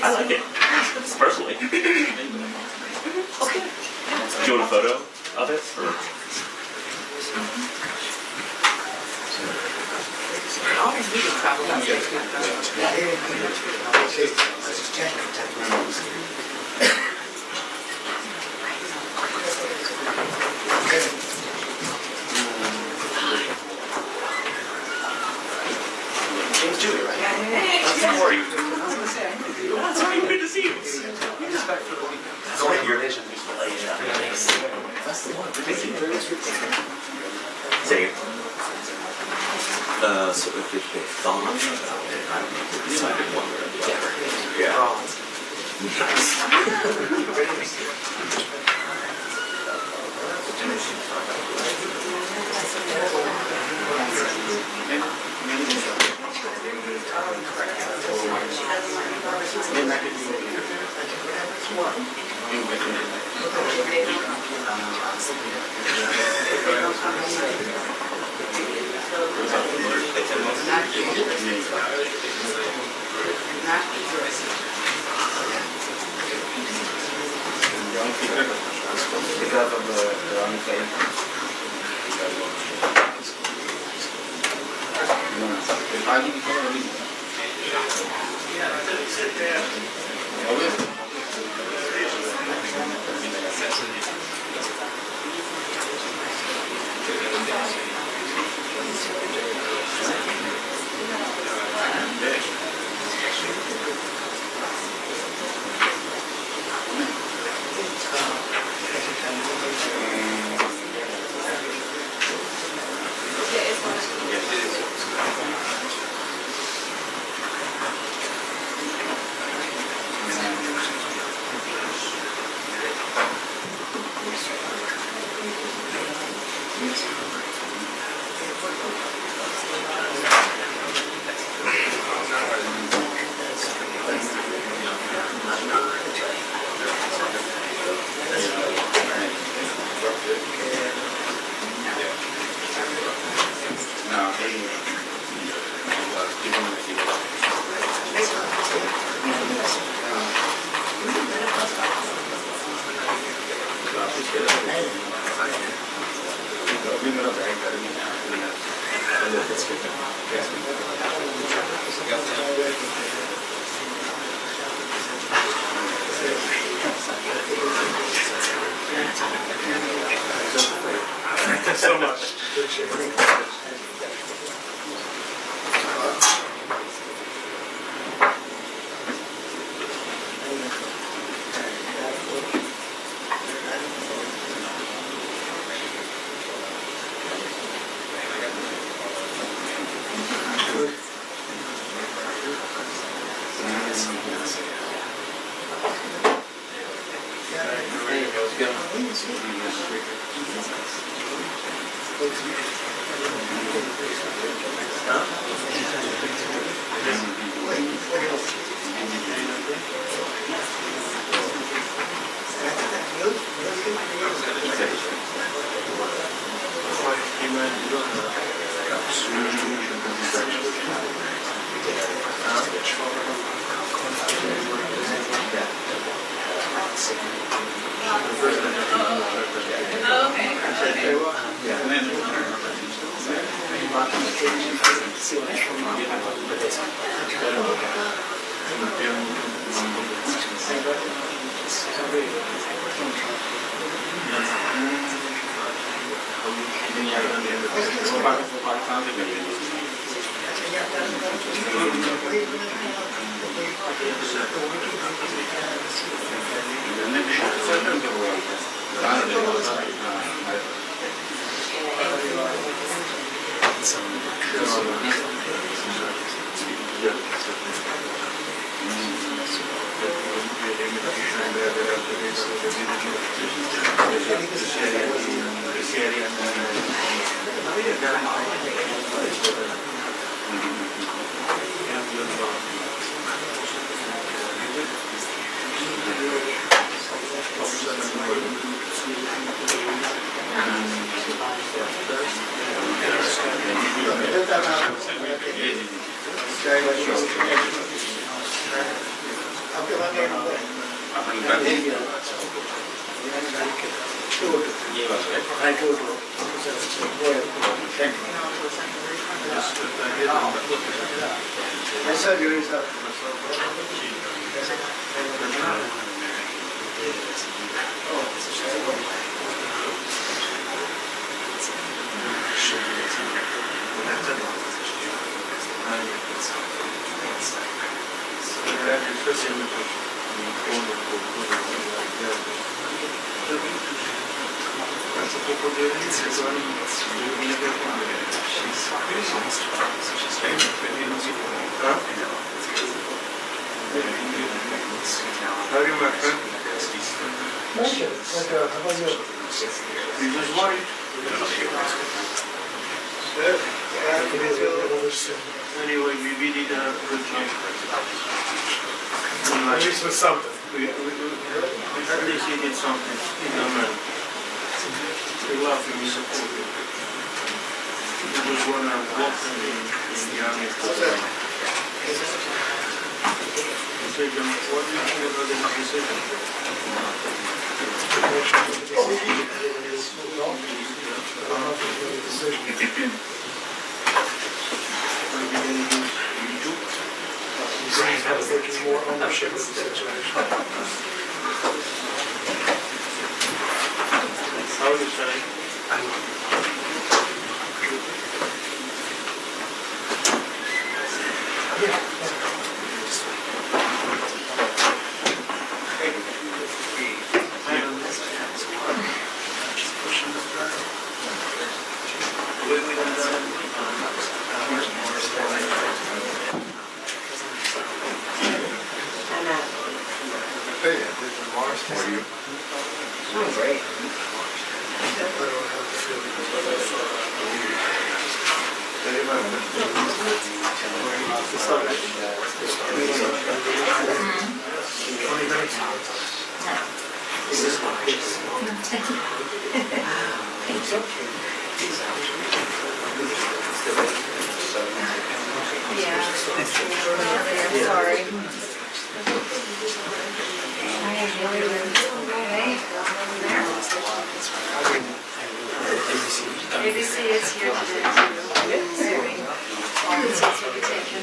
I like it, personally. Okay. Do you want a photo of it? Or? James Dewey, right? How are you? It's okay, good to see you. It's only your vision. That's the one. Say it. So if you thought about it, I don't know if you decided one way or the other. Yeah. Nice. Thank you so much. Anyway, we did a good job. At least with something. At least he did something. We love him, we support him. He was one of walking in the army. What do you think about the decision? ship with the situation. How are you feeling? Hey, Mars, how are you? Doing great. Yeah. I'm sorry. ABC is here today too. All the seats will be taken.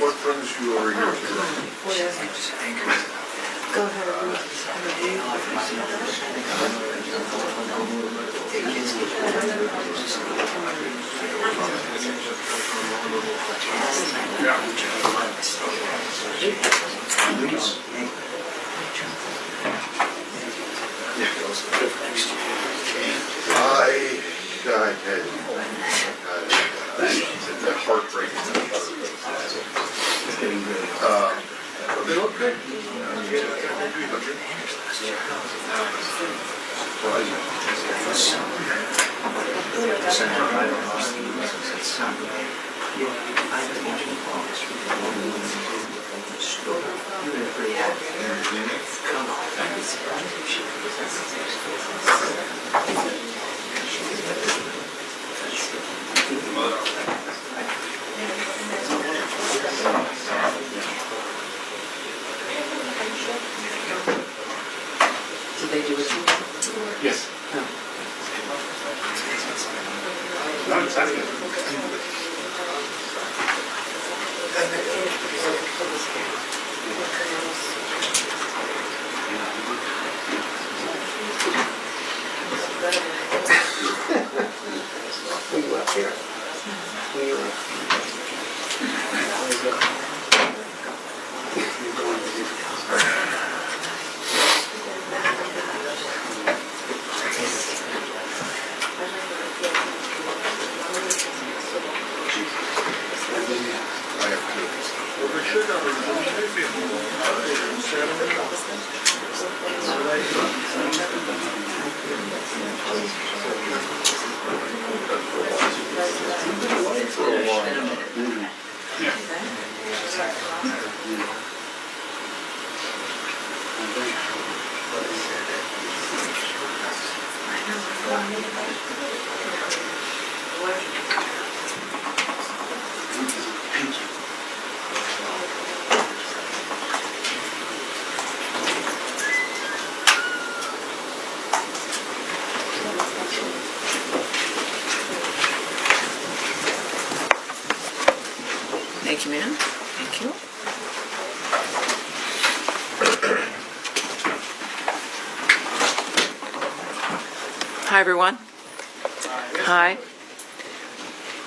What brings you over here today? Go ahead. I had a heartbreaking. They look good. Did they do it? Yes. No, exactly. Thank you, ma'am. Thank you. Hi, everyone. Hi.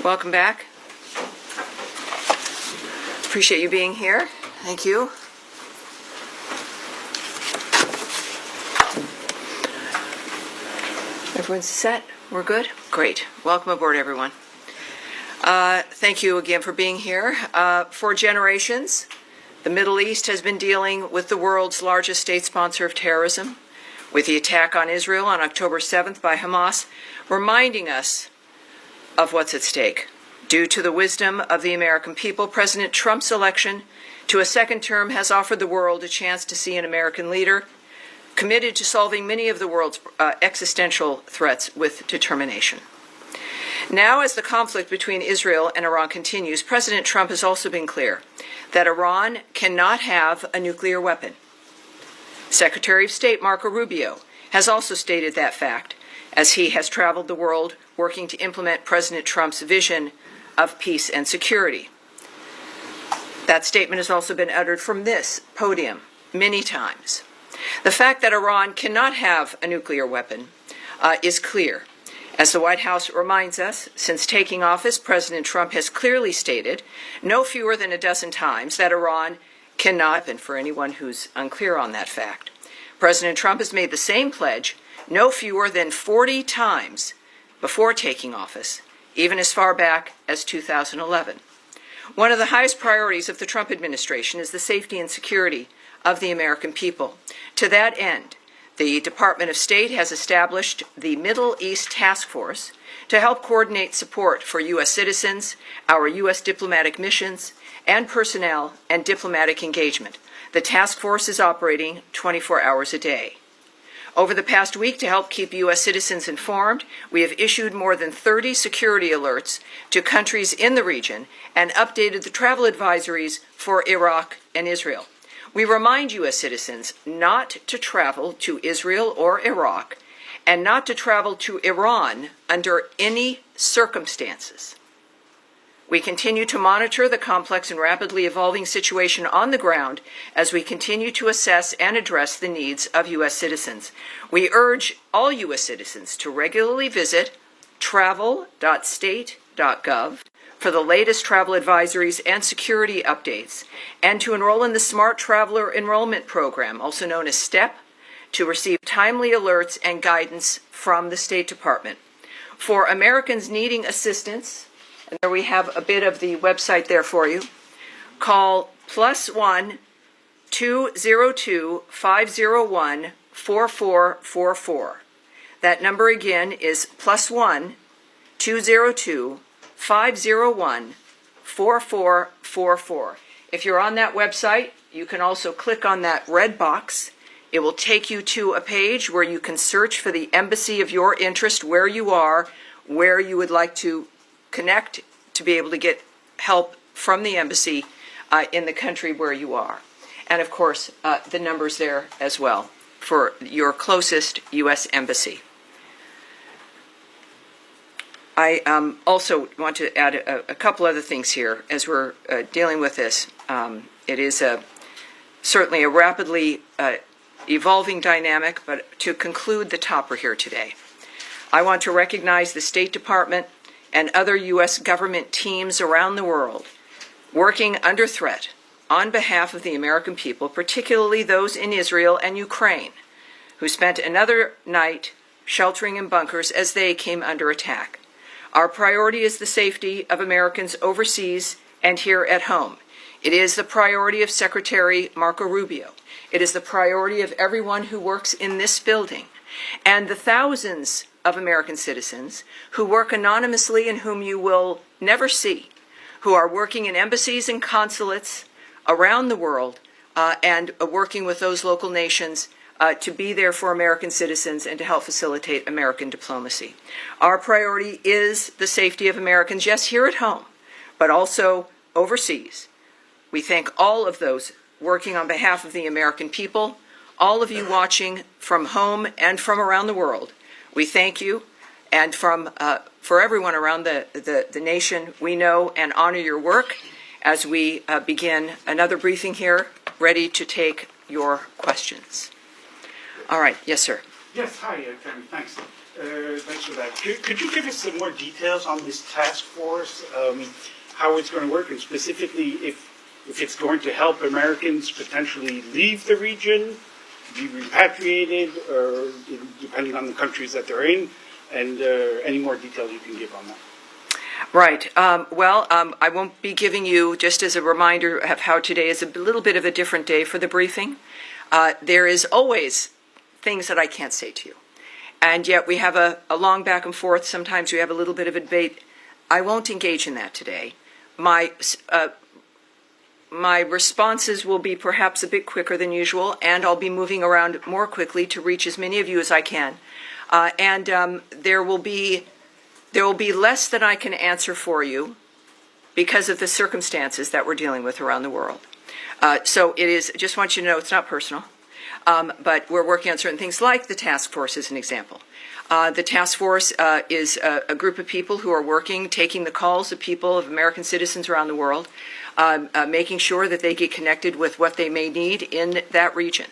Welcome back. Appreciate you being here. Thank you. Everyone's set? We're good? Great. Welcome aboard, everyone. Thank you again for being here. For generations, the Middle East has been dealing with the world's largest state sponsor of terrorism, with the attack on Israel on October 7th by Hamas, reminding us of what's at stake. Due to the wisdom of the American people, President Trump's election to a second term has offered the world a chance to see an American leader committed to solving many of the world's existential threats with determination. Now, as the conflict between Israel and Iran continues, President Trump has also been clear that Iran cannot have a nuclear weapon. Secretary of State Marco Rubio has also stated that fact, as he has traveled the world working to implement President Trump's vision of peace and security. That statement has also been uttered from this podium many times. The fact that Iran cannot have a nuclear weapon is clear. As the White House reminds us, since taking office, President Trump has clearly stated no fewer than a dozen times that Iran cannot, and for anyone who's unclear on that fact, President Trump has made the same pledge no fewer than 40 times before taking office, even as far back as 2011. One of the highest priorities of the Trump administration is the safety and security of the American people. To that end, the Department of State has established the Middle East Task Force to help coordinate support for U.S. citizens, our U.S. diplomatic missions, and personnel and diplomatic engagement. The task force is operating 24 hours a day. Over the past week, to help keep U.S. citizens informed, we have issued more than 30 security alerts to countries in the region and updated the travel advisories for Iraq and Israel. We remind U.S. citizens not to travel to Israel or Iraq and not to travel to Iran under any circumstances. We continue to monitor the complex and rapidly evolving situation on the ground as we continue to assess and address the needs of U.S. citizens. We urge all U.S. citizens to regularly visit travel.state.gov for the latest travel advisories and security updates, and to enroll in the Smart Traveler Enrollment Program, also known as STEP, to receive timely alerts and guidance from the State Department. For Americans needing assistance, and there we have a bit of the website there for you, call +1 202 501 4444. That number again is +1 202 501 4444. If you're on that website, you can also click on that red box. It will take you to a page where you can search for the embassy of your interest, where you are, where you would like to connect to be able to get help from the embassy in the country where you are. And of course, the numbers there as well for your closest U.S. embassy. I also want to add a couple other things here as we're dealing with this. It is certainly a rapidly evolving dynamic, but to conclude the topper here today, I want to recognize the State Department and other U.S. government teams around the world working under threat on behalf of the American people, particularly those in Israel and Ukraine, who spent another night sheltering in bunkers as they came under attack. Our priority is the safety of Americans overseas and here at home. It is the priority of Secretary Marco Rubio. It is the priority of everyone who works in this building, and the thousands of American citizens who work anonymously and whom you will never see, who are working in embassies and consulates around the world and working with those local nations to be there for American citizens and to help facilitate American diplomacy. Our priority is the safety of Americans, yes, here at home, but also overseas. We thank all of those working on behalf of the American people, all of you watching from home and from around the world. We thank you, and for everyone around the nation, we know and honor your work as we begin another briefing here, ready to take your questions. All right, yes, sir. Yes, hi, Tammy, thanks. Thanks for that. Could you give us some more details on this task force, how it's going to work, and specifically if it's going to help Americans potentially leave the region, be repatriated, or depending on the countries that they're in, and any more details you can give on that? Right. I won't be giving you, just as a reminder of how today is a little bit of a different day for the briefing. There is always things that I can't say to you. And yet we have a long back and forth. Sometimes we have a little bit of a debate. I won't engage in that today. My responses will be perhaps a bit quicker than usual, and I'll be moving around more quickly to reach as many of you as I can. There will be less than I can answer for you because of the circumstances that we're dealing with around the world. So it is, just want you to know, it's not personal. But we're working on certain things like the task force as an example. The task force is a group of people who are working, taking the calls of people, of American citizens around the world, making sure that they get connected with what they may need in that region.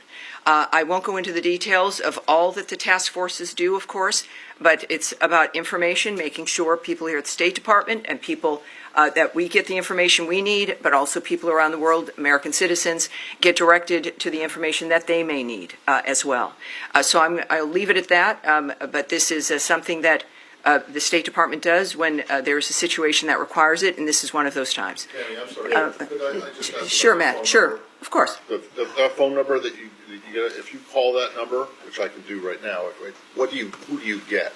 I won't go into the details of all that the task forces do, of course, but it's about information, making sure people here at the State Department and people that we get the information we need, but also people around the world, American citizens, get directed to the information that they may need as well. So I'll leave it at that, but this is something that the State Department does when there's a situation that requires it, and this is one of those times. Tammy, I'm sorry. Could I just ask Sure, about the Matt, phone sure, number? of course. That phone number that you get, if you call that number, which I can do right now, who do you get?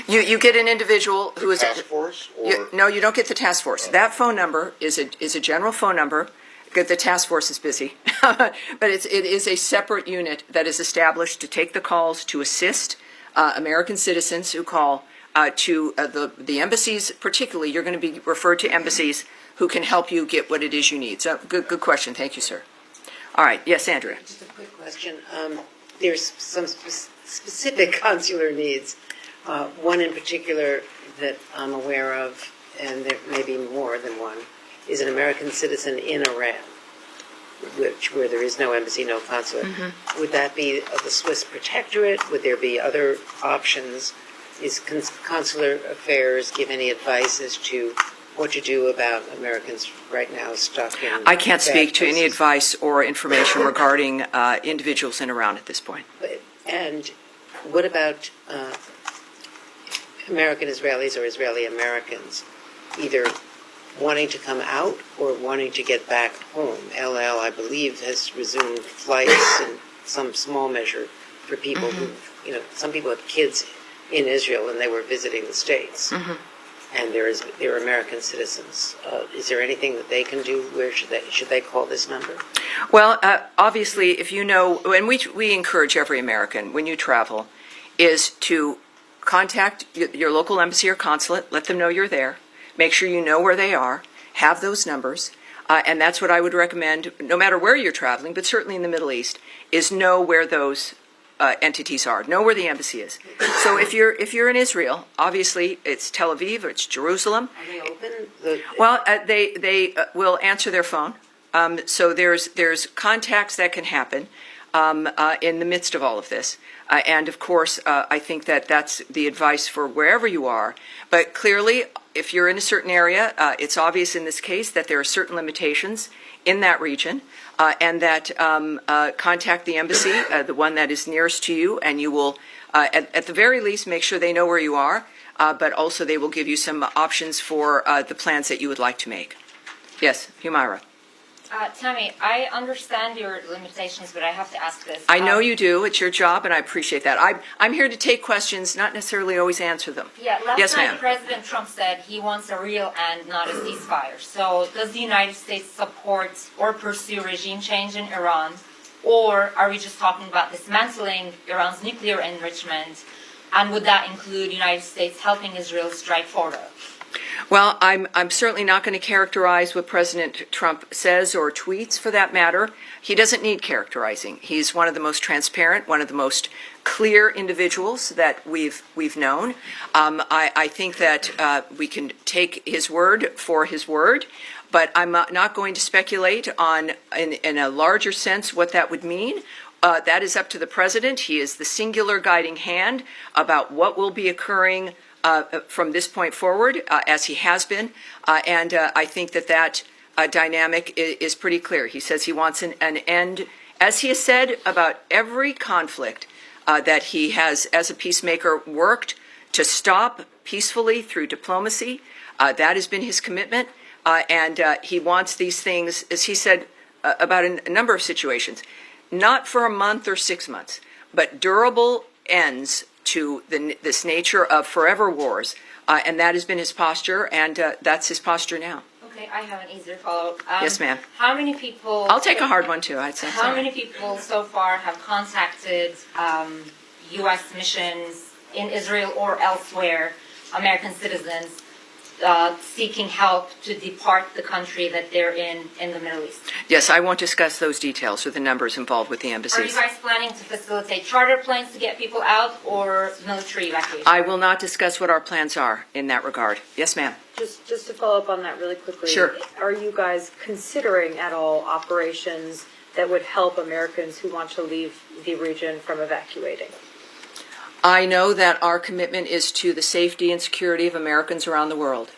You get an individual who is Task force, or no, you don't get the task force. That phone number is a general phone number. The task force is busy, but it is a separate unit that is established to take the calls to assist American citizens who call to the embassies. Particularly, you're going to be referred to embassies who can help you get what it is you need. So good question. Thank you, sir. All right. Yes, Andrea. Just a quick question. There's some specific consular needs. One in particular that I'm aware of, and there may be more than one, is an American citizen in Iran, where there is no embassy, no consulate. Mm-hmm. Would that be the Swiss protectorate? Would there be other options? Is consular affairs give any advice as to what to do about Americans right now stuck in? I can't speak to places? any advice or information regarding individuals in Iran at this point. And what about American Israelis or Israeli Americans either wanting to come out or wanting to get back home? El Al, I believe, has resumed flights in some small measure for people who, some people have kids in Israel and they were visiting the States. Mm-hmm. And they're American citizens. Is there anything that they can do? Where should they call this number? Well, obviously, if you know, and we encourage every American when you travel, is to contact your local embassy or consulate, let them know you're there, make sure you know where they are, have those numbers, and that's what I would recommend, no matter where you're traveling, but certainly in the Middle East, is know where those entities are, know where the embassy is. So if you're in Israel, obviously it's Tel Aviv or it's Jerusalem. Are they open? Well, they will answer their phone. So there's contacts that can happen. in the midst of all of this. And of course, I think that that's the advice for wherever you are. But clearly, if you're in a certain area, it's obvious in this case that there are certain limitations in that region, and that contact the embassy, the one that is nearest to you, and you will, at the very least, make sure they know where you are, but also they will give you some options for the plans that you would like to make. Yes, Humaira. Tammy, I understand your limitations, but I have to ask this. I know you do. It's your job, and I appreciate that. I'm here to take questions, not necessarily always answer them. Yeah, last Yes, night ma'am. President Trump said he wants a real end, not a ceasefire. So does the United States support or pursue regime change in Iran, or are we just talking about dismantling Iran's nuclear enrichment, and would that include the United States helping Israel strike Fordo? Well, I'm certainly not going to characterize what President Trump says or tweets, for that matter. He doesn't need characterizing. He's one of the most transparent, one of the most clear individuals that we've known. I think that we can take his word for his word, but I'm not going to speculate on, in a larger sense, what that would mean. That is up to the president. He is the singular guiding hand about what will be occurring from this point forward, as he has been, and I think that dynamic is pretty clear. He says he wants an end, as he has said about every conflict that he has, as a peacemaker, worked to stop peacefully through diplomacy. That has been his commitment, and he wants these things, as he said about a number of situations, not for a month or 6 months, but durable ends to this nature of forever wars, and that has been his posture, and that's his posture now. Okay, I have an easier follow-up. Yes, ma'am. How many people... I'll take a hard one, too, I'd say. How many people so far have contacted U.S. missions in Israel or elsewhere, American citizens, seeking help to depart the country that they're in the Middle East? Yes, I won't discuss those details or the numbers involved with the Are you embassies. guys planning to facilitate charter planes to get people out or military evacuation? I will not discuss what our plans are in that regard. Yes, ma'am. Just to follow up on that really quickly. Sure. Are you guys considering at all operations that would help Americans who want to leave the region from evacuating? I know that our commitment is to the safety and security of Americans around the world.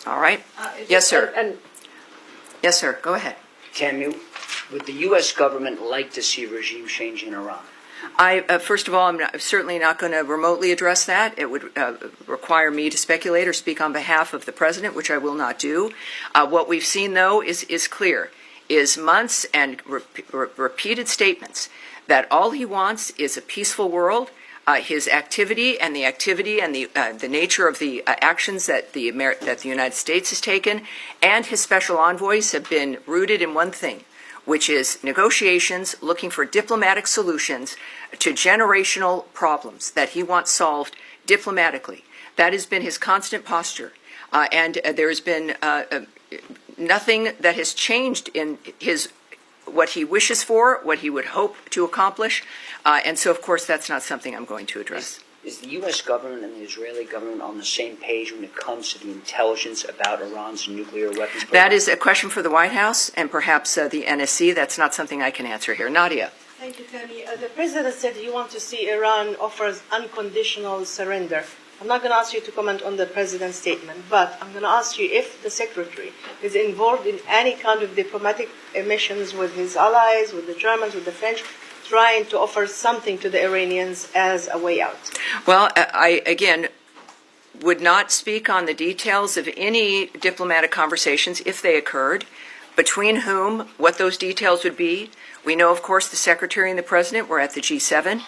All right? Yes, sir. And Yes, sir. Go ahead. Tammy, would the U.S. government like to see regime change in Iran? First of all, I'm certainly not going to remotely address that. It would require me to speculate or speak on behalf of the president, which I will not do. What we've seen, though, is clear, is months and repeated statements that all he wants is a peaceful world. His activity and the nature of the actions that the United States has taken and his special envoys have been rooted in one thing, which is negotiations, looking for diplomatic solutions to generational problems that he wants solved diplomatically. That has been his constant posture, and there has been nothing that has changed in what he wishes for, what he would hope to accomplish, and so, of course, that's not something I'm going to address. Is the U.S. government and the Israeli government on the same page when it comes to the intelligence about Iran's nuclear weapons program? That is a question for the White House and perhaps the NSC. That's not something I can answer here. Nadia. Thank you, Tammy. The president said he wants to see Iran offers unconditional surrender. I'm not going to ask you to comment on the president's statement, but I'm going to ask you if the secretary is involved in any kind of diplomatic missions with his allies, with the Germans, with the French, trying to offer something to the Iranians as a way out. Well, I, again, would not speak on the details of any diplomatic conversations, if they occurred, between whom, what those details would be. We know, of course, the Secretary and the President were at the G7.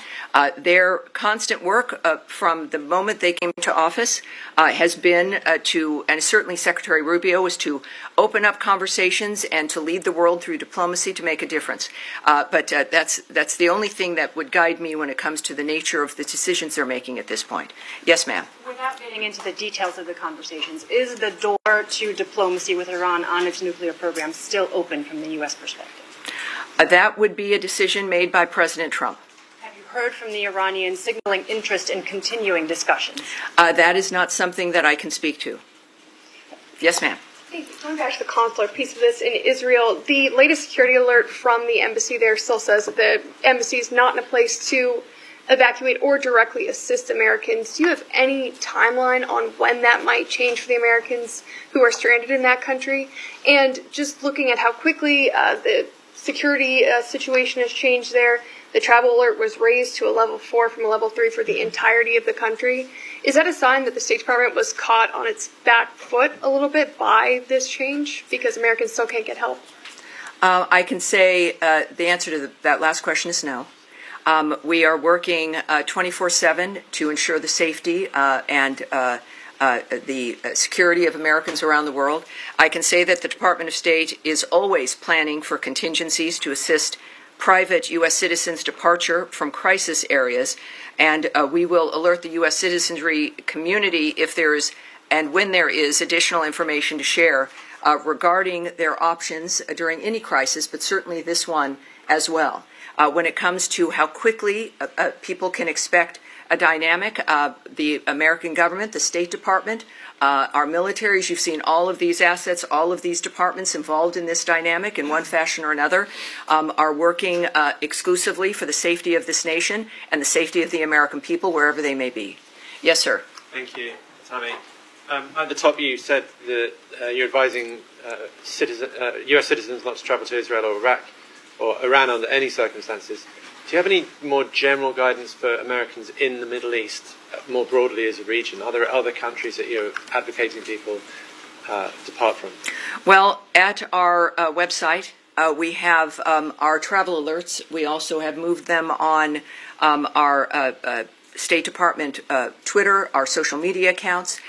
Their constant work from the moment they came to office has been to, and certainly Secretary Rubio, was to open up conversations and to lead the world through diplomacy to make a difference. But that's the only thing that would guide me when it comes to the nature of the decisions they're making at this point. Yes, ma'am. Without getting into the details of the conversations, is the door to diplomacy with Iran on its nuclear program still open from the U.S. perspective? That would be a decision made by President Trump. Have you heard from the Iranians signaling interest in continuing discussions? That is not something that I can speak to. Yes, ma'am. Going back to the consular piece of this in Israel, the latest security alert from the embassy there still says that the embassy is not in a place to evacuate or directly assist Americans. Do you have any timeline on when that might change for the Americans who are stranded in that country? And just looking at how quickly the security situation has changed there, the travel alert was raised to a level 4 from a level 3 for the entirety of the country. Is that a sign that the State Department was caught on its back foot a little bit by this change because Americans still can't get help? I can say the answer to that last question is no. We are working 24/7 to ensure the safety and the security of Americans around the world. I can say that the Department of State is always planning for contingencies to assist private U.S. citizens' departure from crisis areas, and we will alert the U.S. citizenry community if there is and when there is additional information to share regarding their options during any crisis, but certainly this one as well. When it comes to how quickly people can expect a dynamic, the American government, the State Department, our militaries, you've seen all of these assets, all of these departments involved in this dynamic in one fashion or another, are working exclusively for the safety of this nation and the safety of the American people wherever they may be. Yes, sir. Thank you, Tammy. At the top, you said that you're advising U.S. citizens not to travel to Israel or Iraq or Iran under any circumstances. Do you have any more general guidance for Americans in the Middle East, more broadly as a region? Are there other countries that you're advocating people depart from? Well, at our website, we have our travel alerts. We also have moved them on our State Department Twitter, our social media accounts.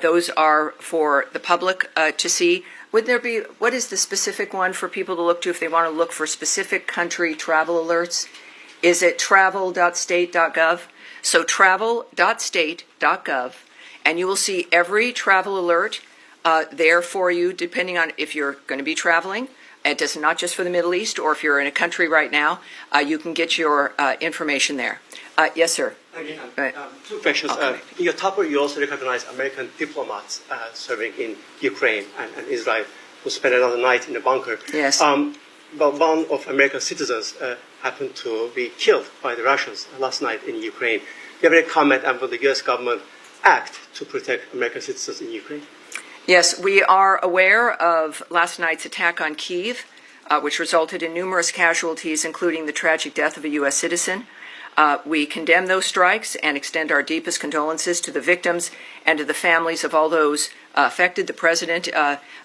Those are for the public to see. Would there be, what is the specific one for people to look to if they want to look for specific country travel alerts? Is it travel.state.gov? So travel.state.gov, and you will see every travel alert there for you, depending on if you're going to be traveling. It does not just for the Middle East, or if you're in a country right now, you can get your information there. Yes, sir. Again, two questions. In your topic, you also recognize American diplomats serving in Ukraine and Israel who spent another night in a bunker. Yes. But one of American citizens happened to be killed by the Russians last night in Ukraine. Do you have any comment on will the U.S. government act to protect American citizens in Ukraine? Yes, we are aware of last night's attack on Kyiv, which resulted in numerous casualties, including the tragic death of a U.S. citizen. We condemn those strikes and extend our deepest condolences to the victims and to the families of all those affected. The President,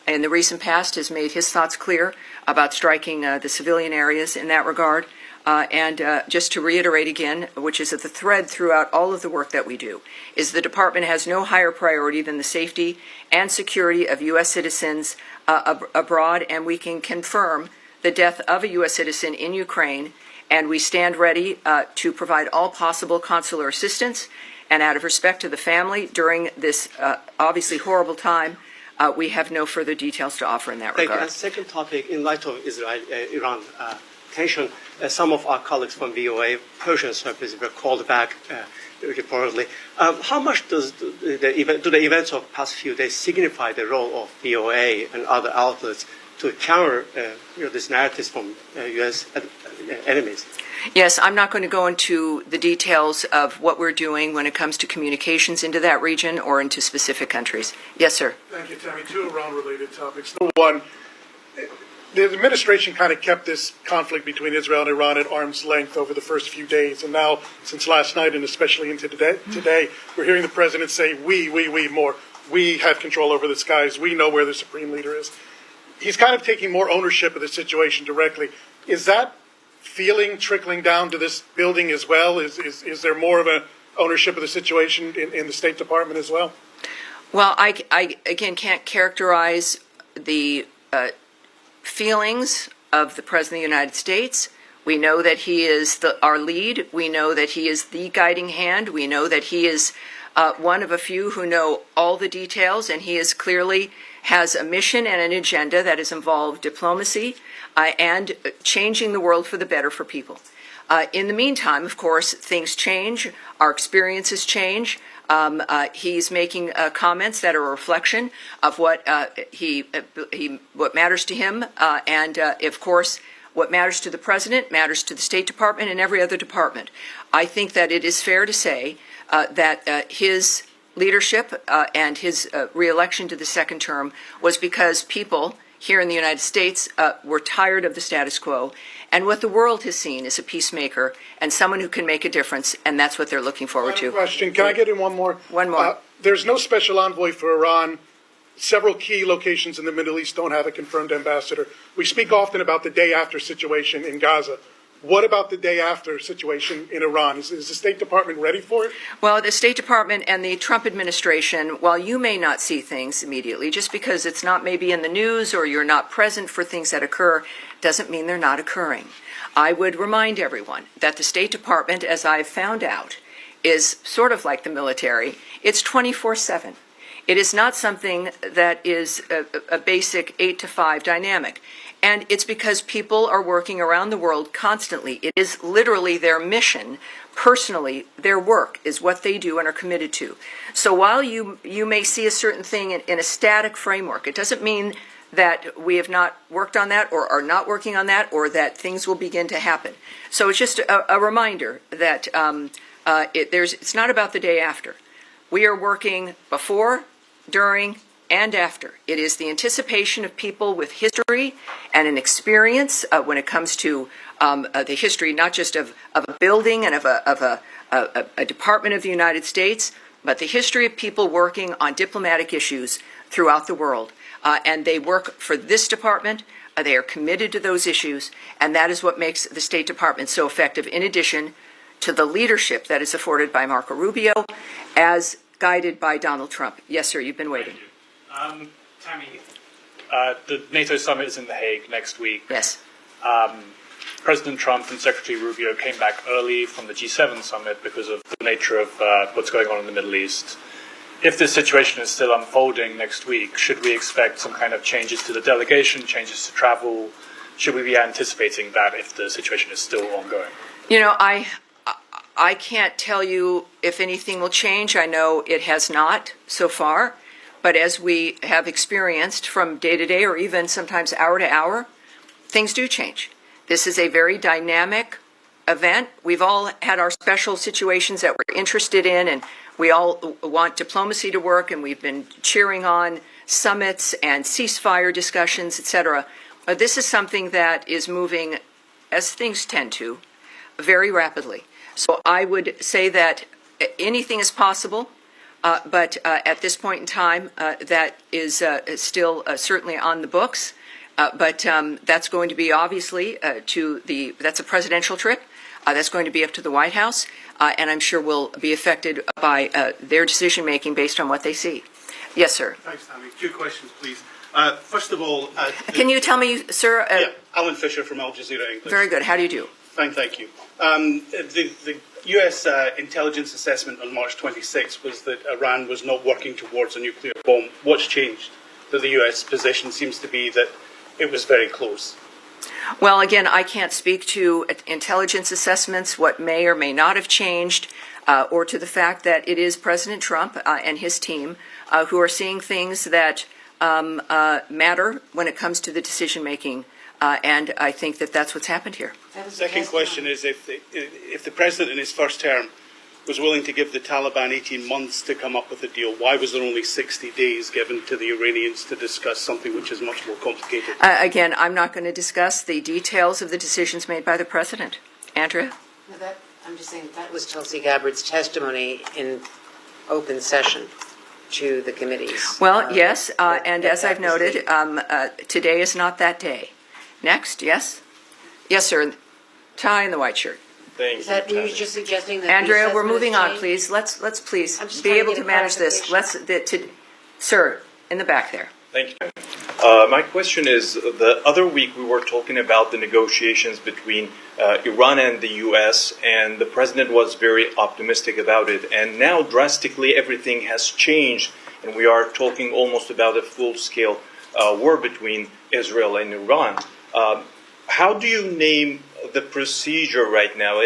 in the recent past, has made his thoughts clear about striking the civilian areas in that regard. And just to reiterate again, which is at the thread throughout all of the work that we do, is the Department has no higher priority than the safety and security of U.S. citizens abroad, and we can confirm the death of a U.S. citizen in Ukraine, and we stand ready to provide all possible consular assistance. And out of respect to the family during this obviously horrible time, we have no further details to offer in that regard. And second topic, in light of Israel-Iran tension, some of our colleagues from VOA, Persian service, were called back reportedly. How much do the events of the past few days signify the role of VOA and other outlets to counter this narratives from U.S. enemies? Yes, I'm not going to go into the details of what we're doing when it comes to communications into that region or into specific countries. Yes, sir. Thank you, Tammy. Two Iran-related topics. Number one, the administration kind of kept this conflict between Israel and Iran at arm's length over the first few days. And now, since last night and especially into today, we're hearing the president say, we more. We have control over the skies. We know where the supreme leader is. He's kind of taking more ownership of the situation directly. Is that feeling trickling down to this building as well? Is there more of an ownership of the situation in the State Department as well? Well, I again can't characterize the feelings of the President of the United States. We know that he is our lead. We know that he is the guiding hand. We know that he is one of a few who know all the details, and he is clearly has a mission and an agenda that has involved diplomacy and changing the world for the better for people. In the meantime, of course, things change, our experiences change, He's making comments that are a reflection of what what matters to him, and of course, what matters to the president matters to the State Department and every other department. I think that it is fair to say that his leadership and his reelection to the second term was because people here in the United States were tired of the status quo, and what the world has seen is a peacemaker and someone who can make a difference, and that's what they're looking forward to. Question. Can I get in one more? One more. There's no special envoy for Iran. Several key locations in the Middle East don't have a confirmed ambassador. We speak often about the day after situation in Gaza. What about the day after situation in Iran? Is the State Department ready for it? Well, the State Department and the Trump administration, while you may not see things immediately, just because it's not maybe in the news or you're not present for things that occur, doesn't mean they're not occurring. I would remind everyone that the State Department, as I've found out, is sort of like the military. It's 24/7. It is not something that is a basic 8 to 5 dynamic. And it's because people are working around the world constantly. It is literally their mission, personally, their work is what they do and are committed to. So while you may see a certain thing in a static framework, it doesn't mean that we have not worked on that or are not working on that or that things will begin to happen. So it's just a reminder that it's not about the day after. We are working before, during, and after. It is the anticipation of people with history and an experience when it comes to the history, not just of a building and of a department of the United States, but the history of people working on diplomatic issues throughout the world. And they work for this department. They are committed to those issues, and that is what makes the State Department so effective, in addition to the leadership that is afforded by Marco Rubio, as guided by Donald Trump. Yes, sir, you've been waiting. Tammy, the NATO summit is in The Hague next week. Yes. President Trump and Secretary Rubio came back early from the G7 summit because of the nature of what's going on in the Middle East. If this situation is still unfolding next week, should we expect some kind of changes to the delegation, changes to travel? Should we be anticipating that if the situation is still ongoing? You know, I can't tell you if anything will change. I know it has not so far. But as we have experienced from day to day or even sometimes hour to hour, things do change. This is a very dynamic event. We've all had our special situations that we're interested in, and we all want diplomacy to work, and we've been cheering on summits and ceasefire discussions, etc. This is something that is moving, as things tend to, very rapidly. So I would say that anything is possible. But at this point in time, that is still certainly on the books. But that's going to be obviously that's a presidential trip. That's going to be up to the White House, and I'm sure will be affected by their decision making based on what they see. Yes, sir. Thanks, Tammy. 2 questions, please. First of all, can you tell me, sir? Alan Fisher from Al Jazeera English. Very good. How do you do? Fine, thank you. The U.S. intelligence assessment on March 26 was that Iran was not working towards a nuclear bomb. What's changed? That the U.S. position seems to be that it was very close. Well, again, I can't speak to intelligence assessments, what may or may not have changed, or to the fact that it is President Trump and his team who are seeing things that matter when it comes to the decision-making. And I think that that's what's happened here. Second question is if the president in his first term was willing to give the Taliban 18 months to come up with a deal, why was there only 60 days given to the Iranians to discuss something which is much more complicated? Again, I'm not going to discuss the details of the decisions made by the president. Andrea? No, I'm just saying that was Tulsi Gabbard's testimony in open session to the committees. Well, yes, and as I've noted, today is not that day. Next, yes? Yes, sir. Tie in the white shirt. Is that were you just suggesting that? Andrea, we're moving on, please. Let's please be able to manage this. Sir, in the back there. Thank you. My question is, the other week we were talking about the negotiations between Iran and the U.S., and the president was very optimistic about it. And now drastically everything has changed, and we are talking almost about a full-scale war between Israel and Iran. How do you name the procedure right now?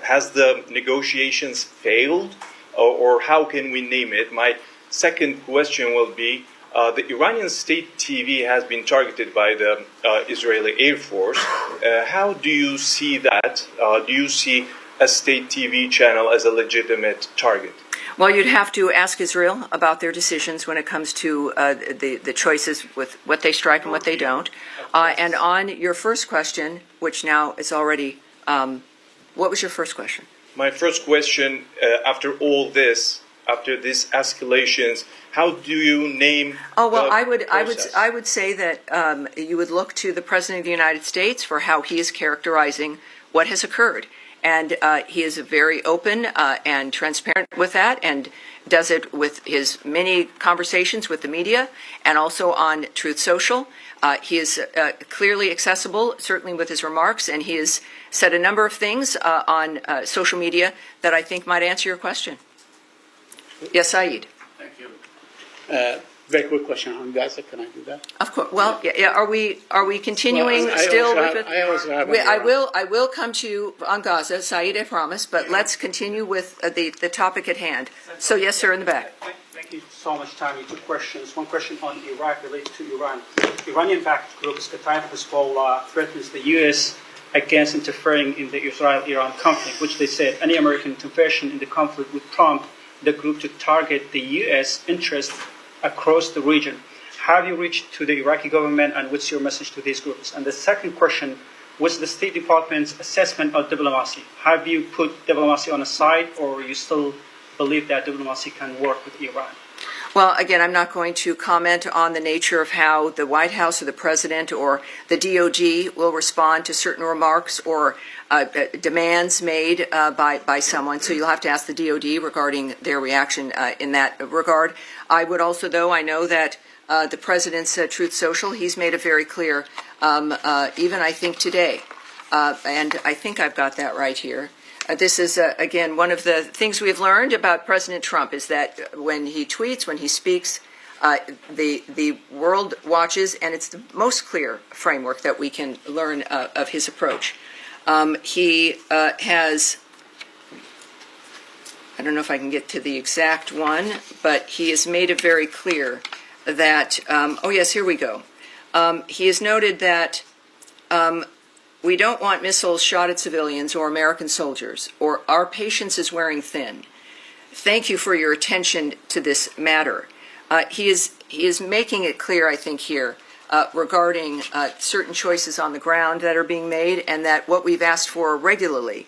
Has the negotiations failed? or how can we name it? My second question will be, the Iranian state TV has been targeted by the Israeli Air Force. How do you see that? Do you see a state TV channel as a legitimate target? Well, you'd have to ask Israel about their decisions when it comes to the choices with what they strike and what they don't. And on your first question, which now is already, what was your first question? My first question, after all this, after these escalations, how do you name? Oh well, the I would say that you would look to the President of the United States for how he is characterizing what has occurred. And he is very open and transparent with that, and does it with his many conversations with the media and also on Truth Social. He is clearly accessible, certainly with his remarks, and he has said a number of things on social media that I think might answer your question. Yes, Saeed. Thank you. Very quick question on Gaza. Can I do that? Of course. Well, yeah. Are we continuing Well, still I with it? also have I will come to you on Gaza, Saeed, I promise. But let's continue with the topic at hand. So yes, sir, in the back. Thank you so much, Tommy. Two questions. One question on Iraq related to Iran. Iranian-backed group Qatar Hezbollah threatens the U.S. against interfering in the Israel-Iran conflict, which they said any American intervention in the conflict would prompt the group to target the U.S. interests across the region. Have you reached to the Iraqi government, and what's your message to these groups? And the second question was the State Department's assessment of diplomacy. Have you put diplomacy on a side, or you still believe that diplomacy can work with Iran? Well, again, I'm not going to comment on the nature of how the White House or the President or the DOD will respond to certain remarks or demands made by someone. So you'll have to ask the DOD regarding their reaction in that regard. I would also, though, I know that the President's Truth Social, he's made it very clear, even I think today, and I think I've got that right here. This is, again, one of the things we've learned about President Trump is that when he tweets, when he speaks, the world watches, and it's the most clear framework that we can learn of his approach. He has, I don't know if I can get to the exact one, but he has made it very clear that, oh yes, here we go. He has noted that we don't want missiles shot at civilians or American soldiers, or our patience is wearing thin. Thank you for your attention to this matter. He is making it clear, I think, here regarding certain choices on the ground that are being made, and that what we've asked for regularly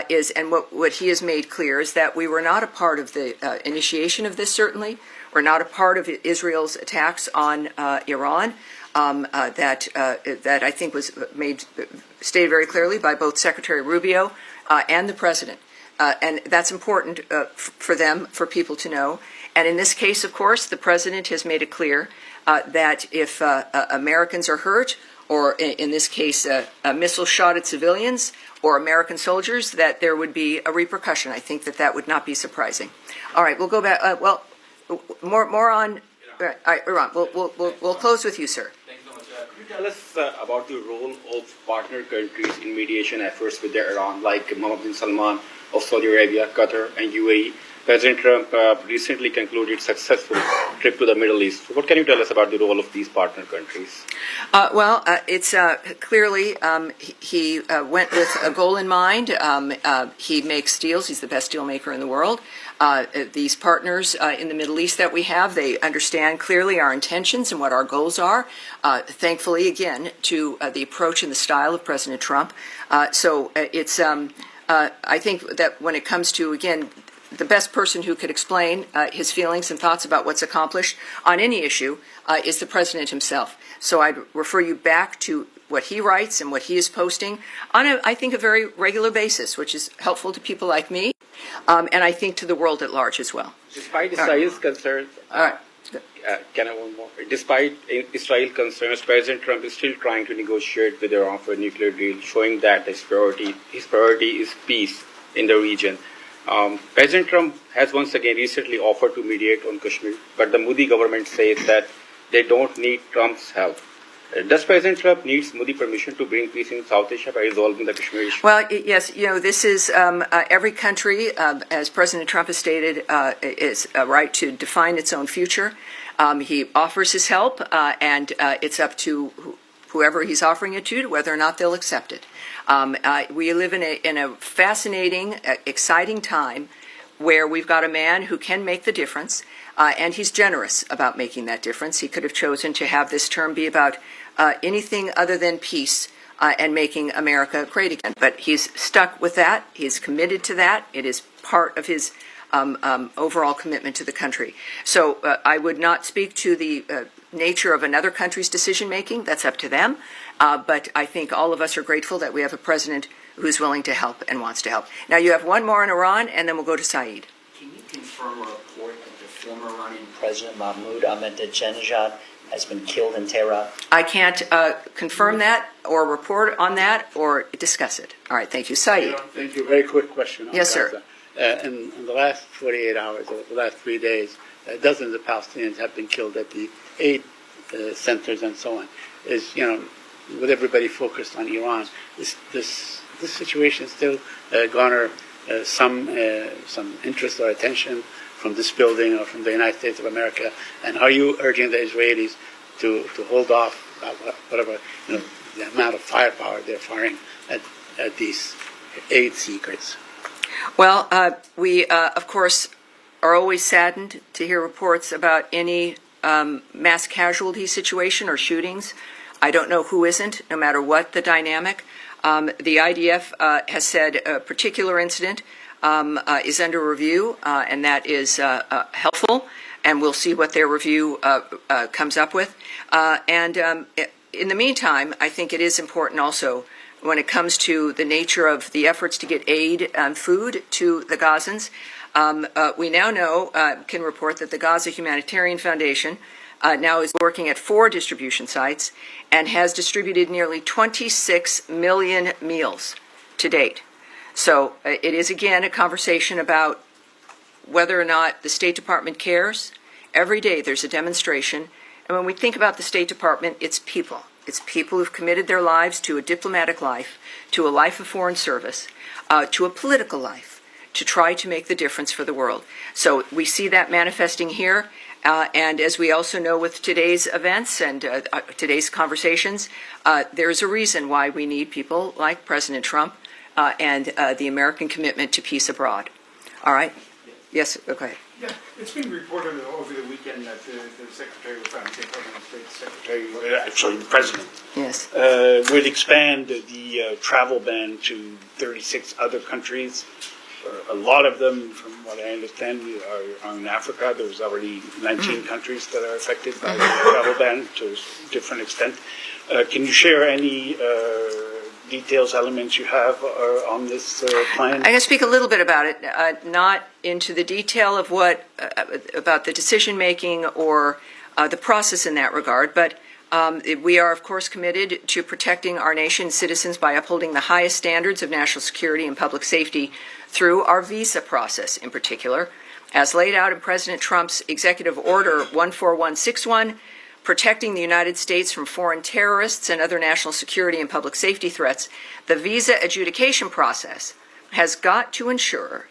is, and what he has made clear is that we were not a part of the initiation of this, certainly. We're not a part of Israel's attacks on Iran. That I think was stated very clearly by both Secretary Rubio and the President. And that's important for people to know. And in this case, of course, the President has made it clear that if Americans are hurt, or in this case, a missile shot at civilians or American soldiers, that there would be a repercussion. I think that would not be surprising. All right, we'll go back. More on Iran. We'll close with you, sir. Could you tell us about the role of partner countries in mediation efforts with Iran, like Mohammed bin Salman of Saudi Arabia, Qatar, and UAE? President Trump recently concluded a successful trip to the Middle East. So what can you tell us about the role of these partner countries? It's clearly he went with a goal in mind. He makes deals. He's the best deal maker in the world. These partners in the Middle East that we have, they understand clearly our intentions and what our goals are. Thankfully, again, to the approach and the style of President Trump. So it's, I think that when it comes to, again, the best person who could explain his feelings and thoughts about what's accomplished on any issue is the President himself. So I'd refer you back to what he writes and what he is posting on, I think, a very regular basis, which is helpful to people like me, and I think to the world at large as well. Despite Israel's concerns, can I one more? Despite Israel's concerns, President Trump is still trying to negotiate with Iran for a nuclear deal, showing that his priority is peace in the region. President Trump has once again recently offered to mediate on Kashmir, but the Modi government says that they don't need Trump's help. Does President Trump need Modi permission to bring peace in South Asia by resolving the Kashmir issue? Well, yes, this is every country, as President Trump has stated, is a right to define its own future. He offers his help, and it's up to whoever he's offering it to whether or not they'll accept it. We live in a fascinating, exciting time where we've got a man who can make the difference, and he's generous about making that difference. He could have chosen to have this term be about anything other than peace and making America great again. But he's stuck with that. He's committed to that. It is part of his overall commitment to the country. So I would not speak to the nature of another country's decision-making. That's up to them. But I think all of us are grateful that we have a president who's willing to help and wants to help. Now, you have one more on Iran, and then we'll go to Saeed. Can you confirm a report that the former Iranian President Mahmoud Ahmadinejad has been killed in Tehran? I can't confirm that or report on that or discuss it. All right, thank you. Saeed. Thank you. Very quick question. Yes, sir. In the last 48 hours, or the last 3 days, dozens of Palestinians have been killed at the aid centers and so on. With everybody focused on Iran, this situation still garner some interest or attention from this building or from the United States of America? And are you urging the Israelis to hold off whatever the amount of firepower they're firing at these aid seekers? Well, we, of course, are always saddened to hear reports about any mass casualty situation or shootings. I don't know who isn't, no matter what the dynamic. The IDF has said a particular incident is under review, and that is helpful, and we'll see what their review comes up with. And in the meantime, I think it is important also when it comes to the nature of the efforts to get aid and food to the Gazans. We now know, can report that the Gaza Humanitarian Foundation now is working at 4 distribution sites and has distributed nearly 26 million meals to date. So it is, again, a conversation about whether or not the State Department cares. Every day there's a demonstration. And when we think about the State Department, it's people. It's people who've committed their lives to a diplomatic life, to a life of foreign service, to a political life, to try to make the difference for the world. So we see that manifesting here. And as we also know with today's events and today's conversations, there's a reason why we need people like President Trump and the American commitment to peace abroad. All right? Yes, go ahead. Yeah, it's been reported over the weekend that the Secretary of State Secretary, actually the President, yes, would expand the travel ban to 36 other countries. A lot of them, from what I understand, are in Africa. There's already 19 countries that are affected by the travel ban to a different extent. Can you share any details, elements you have on this plan? I'm going to speak a little bit about it, not into the detail of what about the decision making or the process in that regard, but we are, of course, committed to protecting our nation's citizens by upholding the highest standards of national security and public safety through our visa process in particular, as laid out in President Trump's Executive Order 14161, protecting the United States from foreign terrorists and other national security and public safety threats. The visa adjudication process has got to ensure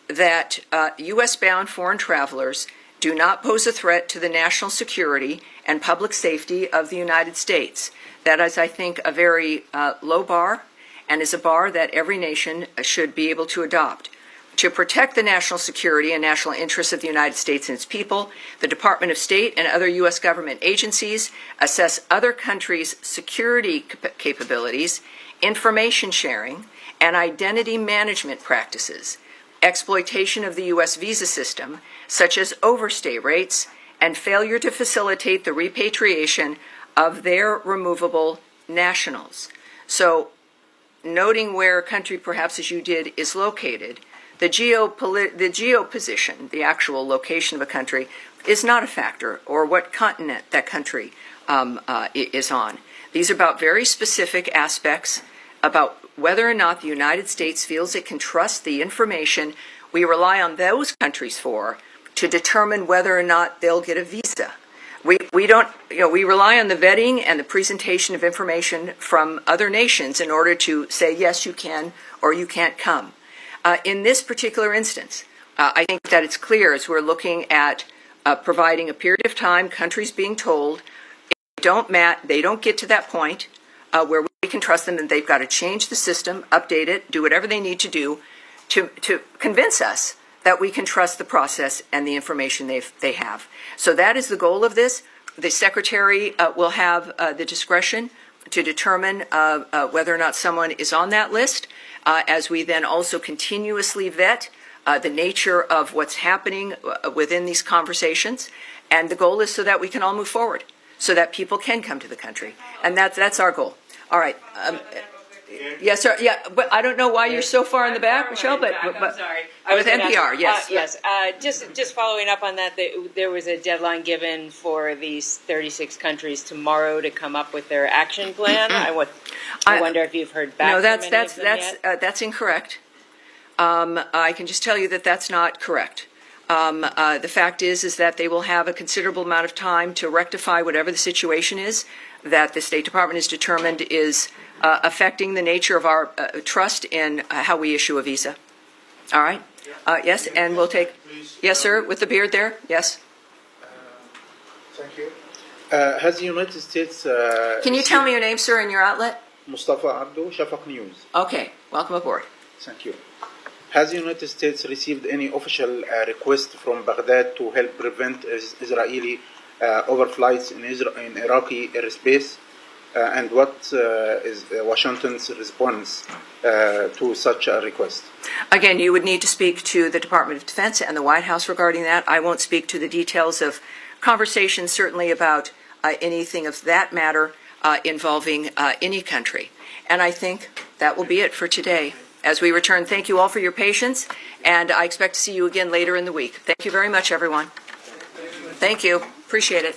that U.S.-bound foreign travelers do not pose a threat to the national security and public safety of the United States. That is, I think, a very low bar, and is a bar that every nation should be able to adopt. To protect the national security and national interests of the United States and its people, the Department of State and other U.S. government agencies assess other countries' security capabilities, information sharing, and identity management practices, exploitation of the U.S. visa system, such as overstay rates, and failure to facilitate the repatriation of their removable nationals. So, noting where a country, perhaps as you did, is located, the geo position, the actual location of a country, is not a factor, or what continent that country is on. These are about very specific aspects about whether or not the United States feels it can trust the information we rely on those countries for to determine whether or not they'll get a visa We don't, we rely on the vetting and the presentation of information from other nations in order to say, yes, you can or you can't come. In this particular instance, I think that it's clear as we're looking at providing a period of time, countries being told they don't get to that point where we can trust them, and they've got to change the system, update it, do whatever they need to do to convince us that we can trust the process and the information they have. So that is the goal of this. The Secretary will have the discretion to determine whether or not someone is on that list, as we then also continuously vet the nature of what's happening within these conversations. And the goal is so that we can all move forward, so that people can come to the country. And that's our goal. All right. Yes, sir. Yeah, but I don't know why you're so far in the back, Michelle, but I'm sorry. With NPR, yes. Yes. Just following up on that, there was a deadline given for these 36 countries tomorrow to come up with their action plan. I wonder if you've heard back. No, from any of them yet? that's incorrect. I can just tell you that that's not correct. The fact is that they will have a considerable amount of time to rectify whatever the situation is that the State Department has determined is affecting the nature of our trust in how we issue a visa. All right? Yes, and we'll take... Yes, sir, with the beard there? Yes. Thank you. Has the United States... Can you tell me your name, sir, and your outlet? Mustafa Abdo, Shafaq News. Okay, welcome aboard. Thank you. Has the United States received any official request from Baghdad to help prevent Israeli overflights in Iraqi airspace? And what is Washington's response to such a request? Again, you would need to speak to the Department of Defense and the White House regarding that. I won't speak to the details of conversations, certainly about anything of that matter involving any country. And I think that will be it for today. As we return, thank you all for your patience, and I expect to see you again later in the week. Thank you very much, everyone. Thank you. Appreciate it.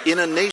In a nation